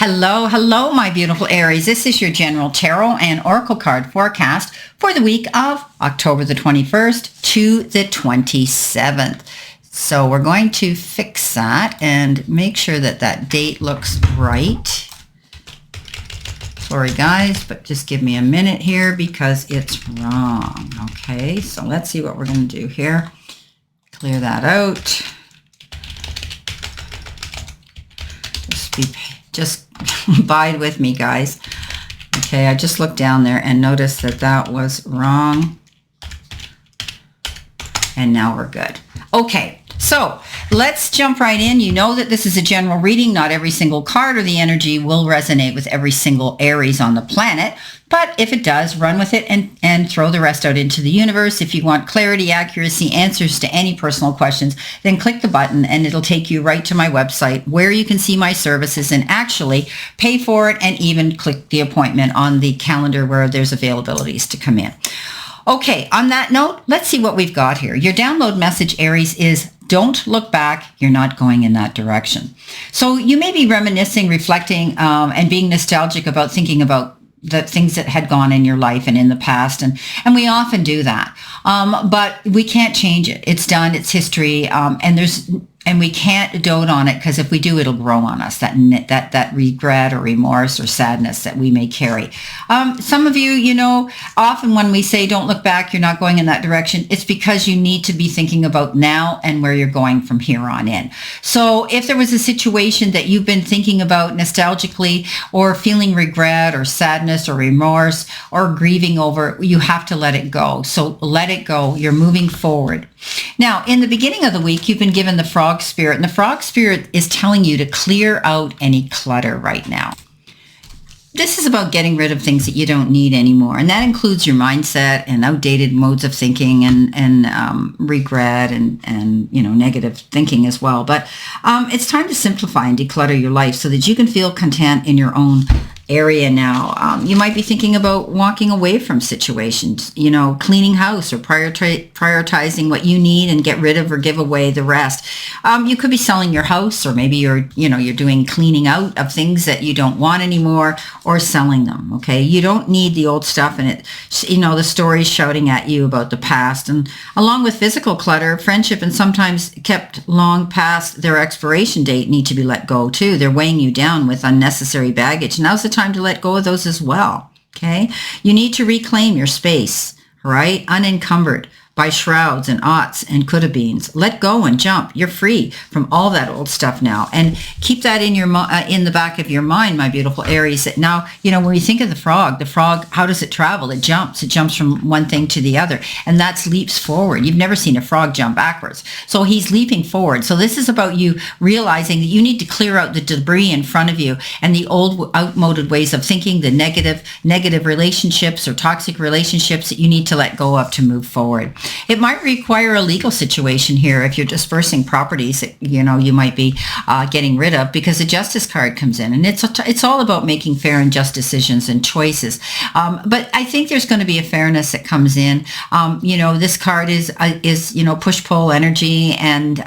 Hello, hello, my beautiful Aries. This is your general tarot and oracle card forecast for the week of October the 21st to the 27th. So we're going to fix that and make sure that that date looks right. Sorry, guys, but just give me a minute here because it's wrong. Okay, so let's see what we're going to do here. Clear that out. Just bide with me, guys. Okay, I just looked down there and noticed that that was wrong. And now we're good. Okay, so let's jump right in. You know that this is a general reading. Not every single card or the energy will resonate with every single Aries on the planet. But if it does, run with it and throw the rest out into the universe. If you want clarity, accuracy, answers to any personal questions, then click the button and it'll take you right to my website where you can see my services and actually pay for it and even click the appointment on the calendar where there's availabilities to come in. Okay, on that note, let's see what we've got here. Your download message, Aries, is don't look back. You're not going in that direction. So you may be reminiscing, reflecting, and being nostalgic about thinking about the things that had gone in your life and in the past. And we often do that. But we can't change it. It's done. It's history. And we can't dote on it because if we do, it'll grow on us, that regret or remorse or sadness that we may carry. Some of you, often when we say don't look back, you're not going in that direction, it's because you need to be thinking about now and where you're going from here on in. So if there was a situation that you've been thinking about nostalgically or feeling regret or sadness or remorse or grieving over, you have to let it go. So let it go. You're moving forward. Now, in the beginning of the week, you've been given the frog spirit, and the frog spirit is telling you to clear out any clutter right now. This is about getting rid of things that you don't need anymore, and that includes your mindset and outdated modes of thinking and regret and negative thinking as well. But it's time to simplify and declutter your life so that you can feel content in your own area now. You might be thinking about walking away from situations, cleaning house or prioritizing what you need and get rid of or give away the rest. You could be selling your house, or maybe you're doing cleaning out of things that you don't want anymore or selling them. Okay. You don't need the old stuff and the stories shouting at you about the past. And along with physical clutter, friendship and sometimes kept long past their expiration date need to be let go too. They're weighing you down with unnecessary baggage. Now's the time to let go of those as well. Okay. You need to reclaim your space, right? Unencumbered by shrouds and oughts and could-have-beens. Let go and jump. You're free from all that old stuff now, and keep that in your in the back of your mind, my beautiful Aries. That now, when you think of the frog, how does it travel? It jumps. It jumps from one thing to the other, and that's leaps forward. You've never seen a frog jump backwards, so he's leaping forward. So this is about you realizing that you need to clear out the debris in front of you and the old outmoded ways of thinking, the negative relationships or toxic relationships that you need to let go of to move forward. It might require a legal situation here if you're dispersing properties that you might be getting rid of, because the Justice card comes in, and it's all about making fair and just decisions and choices. But I think there's going to be a fairness that comes in. This card is push-pull energy, and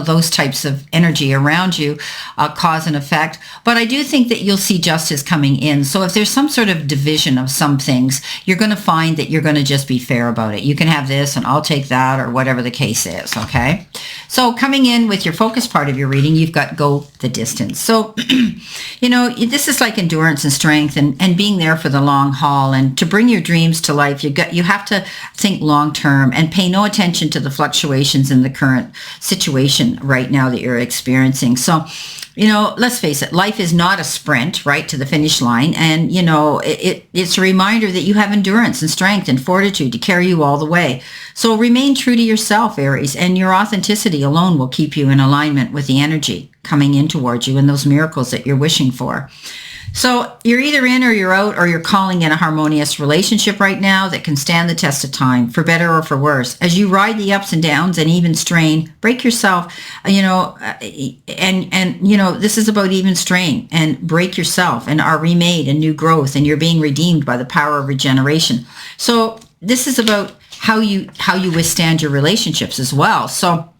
those types of energy around you, cause and effect. But I do think that you'll see justice coming in. So if there's some sort of division of some things, you're going to find that you're going to just be fair about it. You can have this and I'll take that, or whatever the case is. Okay. So coming in with your focus part of your reading, you've got go the distance. So, this is like endurance and strength and being there for the long haul, and to bring your dreams to life. You have to think long term and pay no attention to the fluctuations in the current situation right now that you're experiencing. So, let's face it, life is not a sprint right to the finish line. And, it's a reminder that you have endurance and strength and fortitude to carry you all the way. So remain true to yourself, Aries, and your authenticity alone will keep you in alignment with the energy coming in towards you and those miracles that you're wishing for. So you're either in or you're out, or you're calling in a harmonious relationship right now that can stand the test of time, for better or for worse. As you ride the ups and downs and even strain, break yourself, this is about even strain, and break yourself and are remade and new growth, and you're being redeemed by the power of regeneration. So this is about how you withstand your relationships as well. So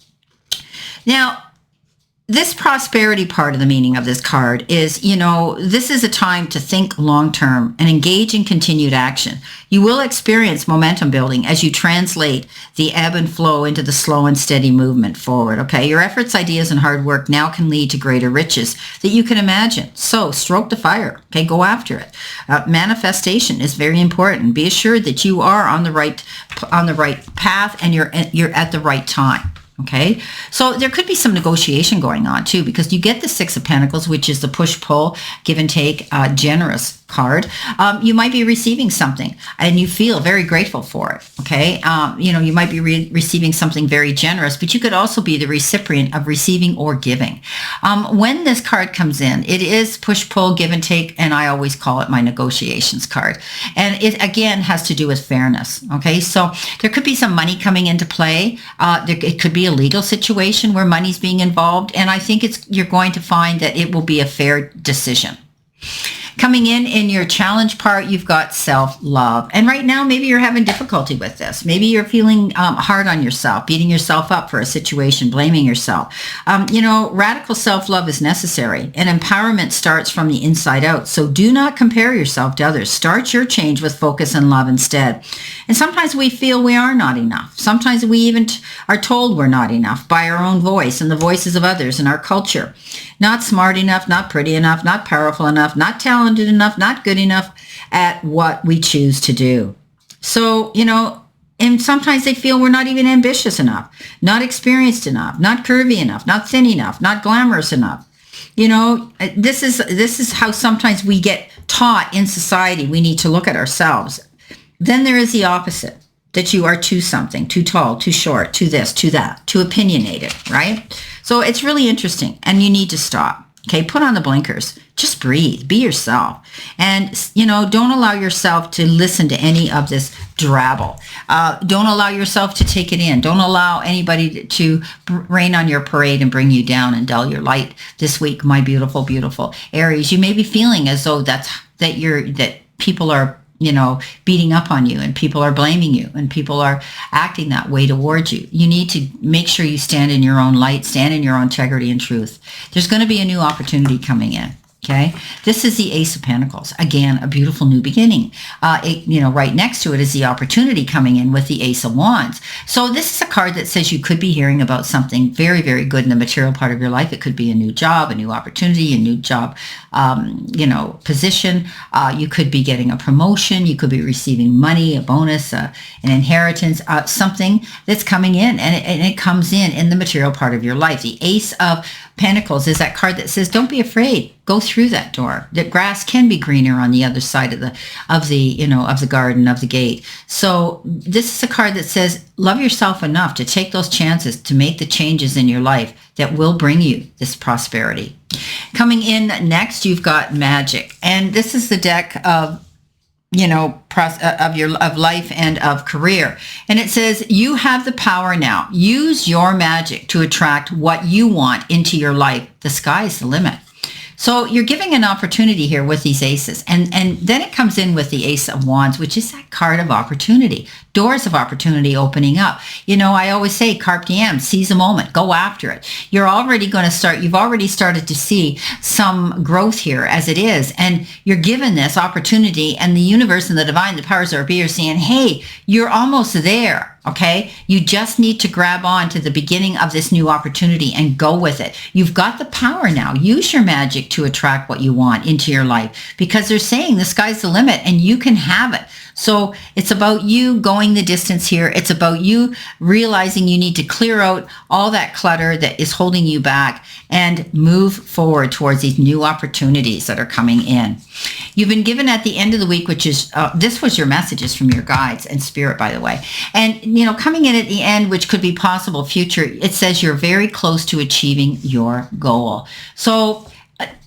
now, this prosperity part of the meaning of this card is, this is a time to think long term and engage in continued action. You will experience momentum building as you translate the ebb and flow into the slow and steady movement forward. Okay. Your efforts, ideas, and hard work now can lead to greater riches that you can imagine. So stroke the fire. Okay. Go after it. Manifestation is very important. Be assured that you are on the right path and you're at the right time. Okay, so there could be some negotiation going on too, because you get the Six of Pentacles, which is the push-pull, give and take, generous card. You might be receiving something and you feel very grateful for it. Okay, you might be receiving something very generous, but you could also be the recipient of receiving or giving. When this card comes in, it is push-pull, give and take, and I always call it my negotiations card. And it again has to do with fairness. Okay, so there could be some money coming into play. It could be a legal situation where money's being involved, and I think you're going to find that it will be a fair decision. Coming in your challenge part, you've got self-love. And right now, maybe you're having difficulty with this. Maybe you're feeling hard on yourself, beating yourself up for a situation, blaming yourself. Radical self-love is necessary, and empowerment starts from the inside out. So do not compare yourself to others. Start your change with focus and love instead. And sometimes we feel we are not enough. Sometimes we even are told we're not enough by our own voice and the voices of others in our culture. Not smart enough, not pretty enough, not powerful enough, not talented enough, not good enough at what we choose to do. So, and sometimes they feel we're not even ambitious enough, not experienced enough, not curvy enough, not thin enough, not glamorous enough. This is how sometimes we get taught in society we need to look at ourselves. Then there is the opposite, that you are too something, too tall, too short, too this, too that, too opinionated, right? So it's really interesting, and you need to stop. Okay, put on the blinkers. Just breathe. Be yourself. And, don't allow yourself to listen to any of this drabble. Don't allow yourself to take it in. Don't allow anybody to rain on your parade and bring you down and dull your light this week, my beautiful, beautiful Aries. You may be feeling as though that people are beating up on you, and people are blaming you, and people are acting that way towards you. You need to make sure you stand in your own light, stand in your own integrity and truth. There's going to be a new opportunity coming in. Okay, this is the Ace of Pentacles. Again, a beautiful new beginning. Right next to it is the opportunity coming in with the Ace of Wands. So this is a card that says you could be hearing about something very, very good in the material part of your life. It could be a new job, a new opportunity, a new job, position. You could be getting a promotion. You could be receiving money, a bonus, an inheritance, something that's coming in, and it comes in the material part of your life. The Ace of Pentacles is that card that says, don't be afraid. Go through that door. The grass can be greener on the other side of the garden, of the gate. So this is a card that says, love yourself enough to take those chances to make the changes in your life that will bring you this prosperity. Coming in next, you've got Magic. And this is the deck of of life and of career. And it says, you have the power now. Use your magic to attract what you want into your life. The sky is the limit. So you're giving an opportunity here with these aces. And then it comes in with the Ace of Wands, which is that card of opportunity, doors of opportunity opening up. I always say, carpe diem, seize a moment, go after it. You've already started to see some growth here as it is. And you're given this opportunity, and the universe and the divine, the powers that be, are saying, hey, you're almost there. Okay, you just need to grab on to the beginning of this new opportunity and go with it. You've got the power now. Use your magic to attract what you want into your life, because they're saying the sky's the limit and you can have it. So it's about you going the distance here. It's about you realizing you need to clear out all that clutter that is holding you back and move forward towards these new opportunities that are coming in. You've been given at the end of the week, which is, this was your messages from your guides and spirit, by the way. And, coming in at the end, which could be possible future, it says you're very close to achieving your goal. So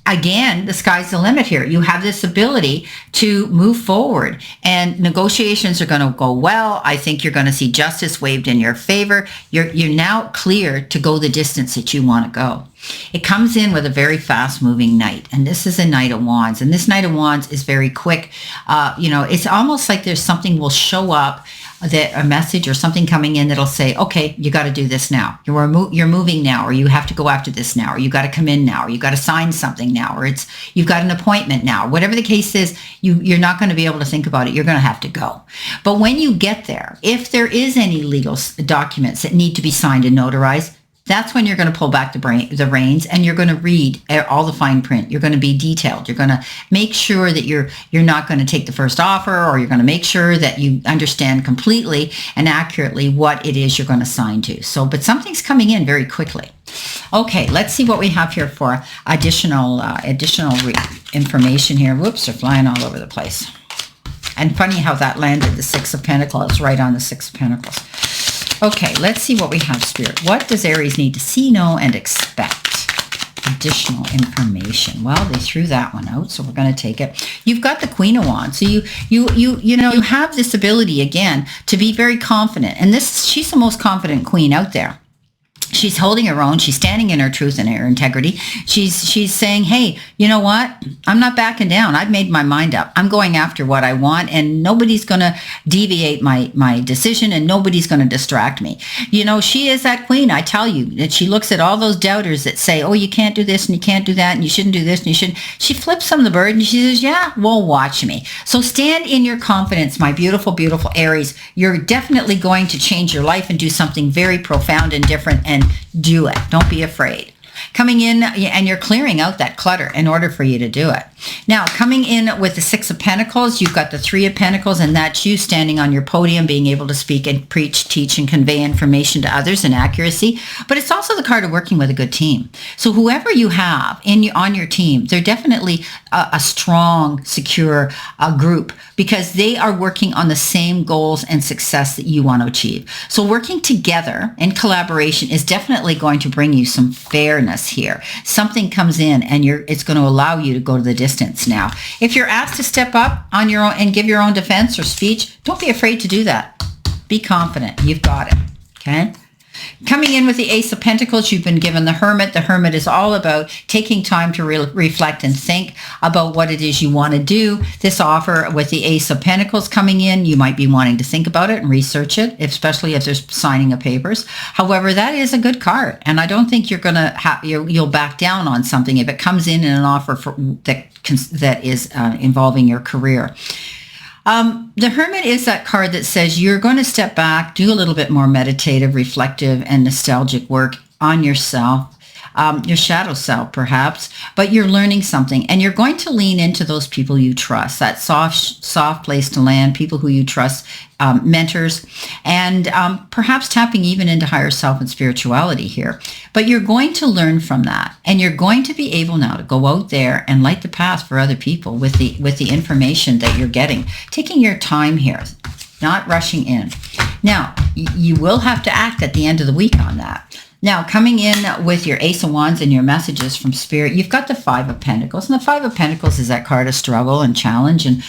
again, the sky's the limit here. You have this ability to move forward, and negotiations are going to go well. I think you're going to see justice waved in your favor. You're now clear to go the distance that you want to go. It comes in with a very fast-moving knight, and this is a Knight of Wands, and this Knight of Wands is very quick. It's almost like there's something will show up, a message or something coming in that'll say, okay, you got to do this now. You're moving now, or you have to go after this now, or you got to come in now, or you got to sign something now, or you've got an appointment now. Whatever the case is, you're not going to be able to think about it. You're going to have to go. But when you get there, if there is any legal documents that need to be signed and notarized, that's when you're going to pull back the reins, and you're going to read all the fine print. You're going to be detailed. You're going to make sure that you're not going to take the first offer, or you're going to make sure that you understand completely and accurately what it is you're going to sign to. So, but something's coming in very quickly. Okay, let's see what we have here for additional information here. Whoops, they're flying all over the place. And funny how that landed, the Six of Pentacles. It's right on the Six of Pentacles. Okay, let's see what we have, Spirit. What does Aries need to see, know, and expect? Additional information. Well, they threw that one out, so we're going to take it. You've got the Queen of Wands, so you have this ability again to be very confident, and she's the most confident queen out there. She's holding her own. She's standing in her truth and her integrity. She's saying, hey, you know what? I'm not backing down. I've made my mind up. I'm going after what I want, and nobody's going to deviate my decision, and nobody's going to distract me. You know, she is that queen. I tell you that she looks at all those doubters that say, oh, you can't do this and you can't do that and you shouldn't do this and you shouldn't. She flips them the bird and she says, yeah, well, watch me. So stand in your confidence, my beautiful, beautiful Aries. You're definitely going to change your life and do something very profound and different, and do it. Don't be afraid. Coming in, and you're clearing out that clutter in order for you to do it. Now, coming in with the Six of Pentacles, you've got the Three of Pentacles, and that's you standing on your podium, being able to speak and preach, teach, and convey information to others in accuracy. But it's also the card of working with a good team. So whoever you have on your team, they're definitely a strong, secure group, because they are working on the same goals and success that you want to achieve. So working together in collaboration is definitely going to bring you some fairness here. Something comes in, and it's going to allow you to go to the distance now. If you're asked to step up on your own and give your own defense or speech, don't be afraid to do that. Be confident. You've got it. Okay? Coming in with the Ace of Pentacles, you've been given the Hermit. The Hermit is all about taking time to reflect and think about what it is you want to do. This offer with the Ace of Pentacles coming in, you might be wanting to think about it and research it, especially if there's signing of papers. However, that is a good card, and I don't think you're going to you'll back down on something if it comes in an offer that is involving your career. The Hermit is that card that says you're going to step back, do a little bit more meditative, reflective, and nostalgic work on yourself, your shadow self perhaps, but you're learning something, and you're going to lean into those people you trust, that soft place to land, people who you trust, mentors, and perhaps tapping even into higher self and spirituality here. But you're going to learn from that, and you're going to be able now to go out there and light the path for other people with the information that you're getting, taking your time here, not rushing in. Now, you will have to act at the end of the week on that. Now, coming in with your Ace of Wands and your messages from Spirit, you've got the Five of Pentacles. And the Five of Pentacles is that card of struggle and challenge. And,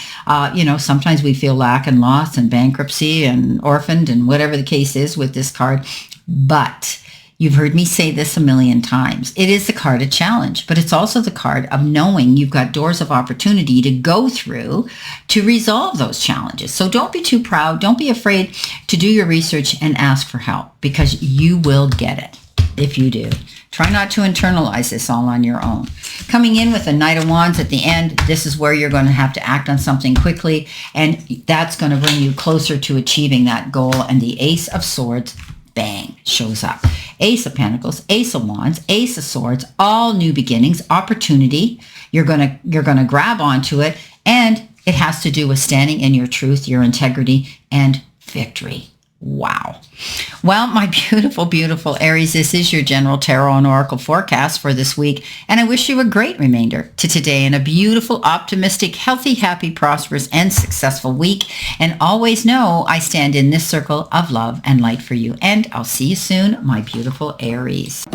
sometimes we feel lack and loss and bankruptcy and orphaned and whatever the case is with this card. But you've heard me say this a million times. It is the card of challenge, but it's also the card of knowing you've got doors of opportunity to go through to resolve those challenges. So don't be too proud. Don't be afraid to do your research and ask for help, because you will get it. If you do, try not to internalize this all on your own. Coming in with the Knight of Wands at the end, this is where you're going to have to act on something quickly, and that's going to bring you closer to achieving that goal. And the Ace of Swords, bang, shows up. Ace of Pentacles, Ace of Wands, Ace of Swords, all new beginnings, opportunity. You're going to grab onto it, and it has to do with standing in your truth, your integrity, and victory. Wow. Well, my beautiful, beautiful Aries, this is your general tarot and oracle forecast for this week. And I wish you a great remainder to today and a beautiful, optimistic, healthy, happy, prosperous, and successful week. And always know I stand in this circle of love and light for you. And I'll see you soon, my beautiful Aries.